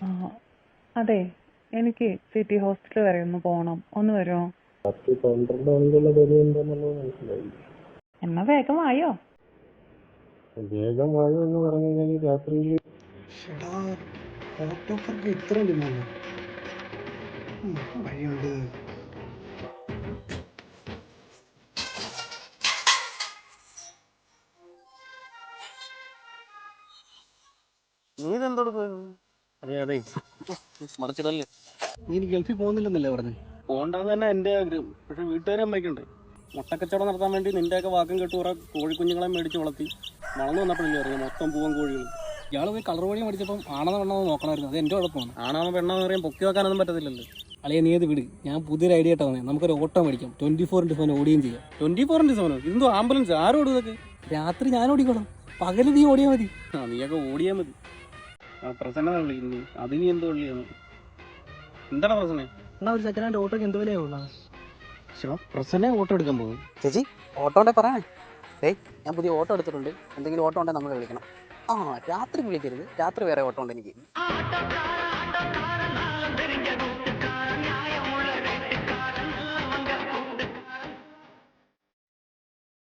ആ, അതെ, എനിക്ക് സിറ്റി ഹോസ്പിറ്റൽ വരെ ഒന്ന് പോകണം. ഒന്ന് വരുമോ? രാത്രി 12 മണിക്കുള്ള പരിപാടി എന്താണെന്നുള്ളത് മനസ്സിലായി. എന്നാ വേഗം വായോ. വേഗം മഴ എന്ന് പറഞ്ഞു കഴിഞ്ഞാൽ രാത്രിയിൽ ഓട്ടോക്കാർക്ക് ഇത്ര ഡിമാൻഡ് വഴിയുണ്ട്. നീ ഇതെന്തോടുക്കുവായിരുന്നു? അതെ അതെ, മറിച്ചിടല്ലേ. നീ ഗൾഫിൽ പോകുന്നില്ലെന്നല്ലേ പറഞ്ഞു? പോകണ്ടെന്ന് തന്നെ എൻ്റെ ആഗ്രഹം. പക്ഷെ വീട്ടുകാരെ അമ്മയ്ക്കുണ്ട്. മുട്ടക്കച്ചവടം നടത്താൻ വേണ്ടി നിൻ്റെയൊക്കെ വാക്കും കേട്ട് കുറെ കോഴിക്കുഞ്ഞുങ്ങളെ മേടിച്ച് വളർത്തി വളർന്നു വന്നപ്പോഴല്ലേ അറിയാം മൊത്തം പൂവൻ കോഴികൾ. ഇയാൾ പോയി കളർ കോഴി മേടിച്ചപ്പം ആണെന്ന് പെണ്ണെന്ന് നോക്കണമായിരുന്നു. അത് എൻ്റെ കുഴപ്പമാണ്. ആണാന്ന് പെണ്ണാന്ന് പറയാൻ പൊക്കി വെക്കാനൊന്നും പറ്റത്തില്ലല്ലോ. അളിയെ നീ അത് വിട്. ഞാൻ പുതിയൊരു ഐഡിയ ആയിട്ട് വന്നേ. നമുക്കൊരു ഓട്ടോ മേടിക്കാം. 24x7 ഓടുകയും ചെയ്യാം. 24x7 ഇതെന്തോ ആംബുലൻസ് ആരോടും ഇതൊക്കെ? രാത്രി ഞാൻ ഓടിക്കോളാം, പകല് നീ ഓടിയാൽ മതി. ആ നീയൊക്കെ ഓടിയാൽ മതി. ആ പ്രസന്ന വിളിക്കുന്നു. അതിനി എന്തോ വിളിയാണ്? എന്താണ് പ്രസന്നെ? എന്നാൽ ഒരു സെക്കൻഡ് ഹാൻഡ് ഓട്ടോക്ക് എന്ത് വിലയാവുള്ളൂ? പ്രസന്നെ ഓട്ടോ എടുക്കാൻ പോകും. ചേച്ചി ഓട്ടോ ഉണ്ടെ പറയാൻ. ഞാൻ പുതിയ ഓട്ടോ എടുത്തിട്ടുണ്ട്. എന്തെങ്കിലും ഓട്ടോ ഉണ്ടെങ്കിൽ നമ്മൾ വിളിക്കണം. രാത്രി വിളിക്കരുത്, രാത്രി വേറെ ഓട്ടോ ഉണ്ട് എനിക്ക്.